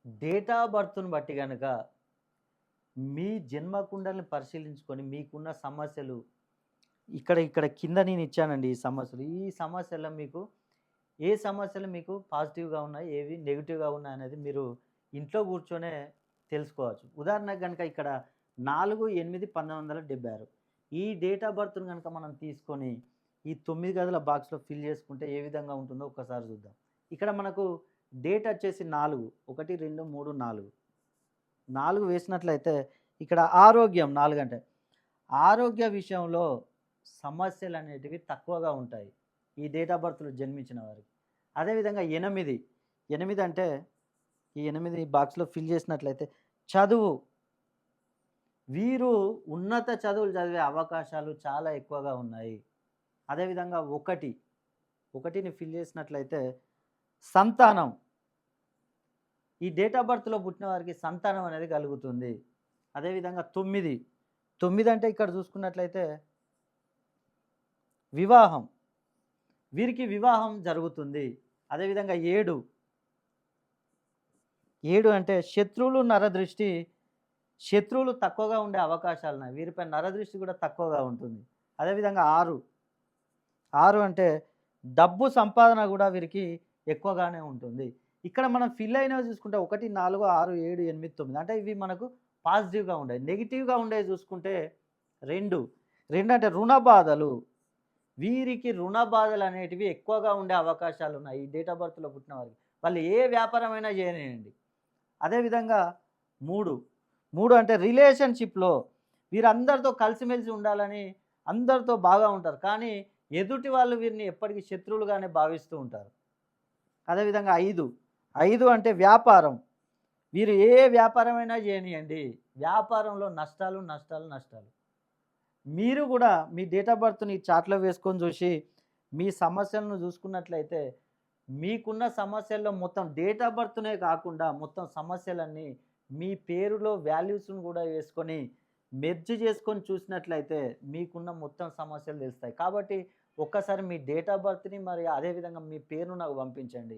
Date of బర్త్‌ని బట్టి గనక మీ జన్మ కుండలిని పరిశీలించుకొని మీకున్న సమస్యలు ఇక్కడ ఇక్కడ కింద నేను ఇచ్చానండి ఈ సమస్యలు. ఈ సమస్యల్లో మీకు ఏ సమస్యలు మీకు పాజిటివ్‌గా ఉన్నాయి, ఏవి నెగెటివ్‌గా ఉన్నాయనేది మీరు ఇంట్లో కూర్చొనే తెలుసుకోవచ్చు. ఉదాహరణకు గనుక ఇక్కడ 4/8/1976 ఈ డేట్ ఆఫ్ బర్త్‌ని గనుక మనం తీసుకొని ఈ 9 గదుల బాక్స్‌లో ఫిల్ చేసుకుంటే ఏ విధంగా ఉంటుందో ఒక్కసారి చూద్దాం. ఇక్కడ మనకు డేట్ వచ్చేసి 4 1, 2, 3, 4 4 వేసినట్లయితే ఇక్కడ ఆరోగ్యం 4 అంటే ఆరోగ్య విషయంలో సమస్యలనేటివి తక్కువగా ఉంటాయి. ఈ డేట్ ఆఫ్ బర్త్‌లో జన్మించిన వారికి. అదేవిధంగా 8, 8 అంటే ఈ 8 బాక్స్‌లో ఫిల్ చేసినట్లయితే చదువు. వీరు ఉన్నత చదువులు చదివే అవకాశాలు చాలా ఎక్కువగా ఉన్నాయి. అదేవిధంగా 1, 1ని ఫిల్ చేసినట్లయితే సంతానం. ఈ డేట్ ఆఫ్ బర్త్‌లో పుట్టిన వారికి సంతానం అనేది కలుగుతుంది. అదేవిధంగా 9, 9 అంటే ఇక్కడ చూసుకున్నట్లయితే వివాహం. వీరికి వివాహం జరుగుతుంది. అదేవిధంగా 7, 7 అంటే శత్రువులు నరదృష్టి. శత్రువులు తక్కువగా ఉండే అవకాశాలున్నాయి. వీరిపై నరదృష్టి కూడా తక్కువగా ఉంటుంది. అదేవిధంగా 6, 6 అంటే డబ్బు సంపాదన కూడా వీరికి ఎక్కువగానే ఉంటుంది. ఇక్కడ మనం ఫిల్ అయినవి చూసుకుంటే 1, 4, 6, 7, 8, 9 అంటే ఇవి మనకు పాజిటివ్‌గా ఉండేవి. నెగెటివ్‌గా ఉండేవి చూసుకుంటే 2, 2 అంటే రుణ బాధలు. వీరికి రుణ బాధలు అనేటివి ఎక్కువగా ఉండే అవకాశాలు ఉన్నాయి. ఈ డేట్ ఆఫ్ బర్త్‌లో పుట్టిన వారికి. వాళ్ళు ఏ వ్యాపారమైనా చేయనియండి. అదేవిధంగా 3, 3 అంటే రిలేషన్‌షిప్‌లో వీరందరితో కలిసిమెలిసి ఉండాలని అందరితో బాగా ఉంటారు. కానీ ఎదుటి వాళ్ళు వీరిని ఎప్పటికీ శత్రువులుగానే భావిస్తూ ఉంటారు. అదేవిధంగా 5, 5 అంటే వ్యాపారం. వీరు ఏ వ్యాపారమైనా చేయనియండి. వ్యాపారంలో నష్టాలు, నష్టాలు, నష్టాలు. మీరు కూడా మీ డేట్ ఆఫ్ బర్త్‌ని చార్ట్‌లో వేసుకొని చూసి మీ సమస్యలను చూసుకున్నట్లయితే మీకున్న సమస్యల్లో మొత్తం డేట్ ఆఫ్ బర్త్‌నే కాకుండా మొత్తం సమస్యలన్నీ మీ పేరులో వాల్యూస్‌ని కూడా వేసుకొని మెర్జ్ చేసుకొని చూసినట్లయితే మీకున్న మొత్తం సమస్యలు తెలుస్తాయి. కాబట్టి ఒక్కసారి మీ డేట్ ఆఫ్ బర్త్‌ని మరి అదేవిధంగా మీ పేరును నాకు పంపించండి.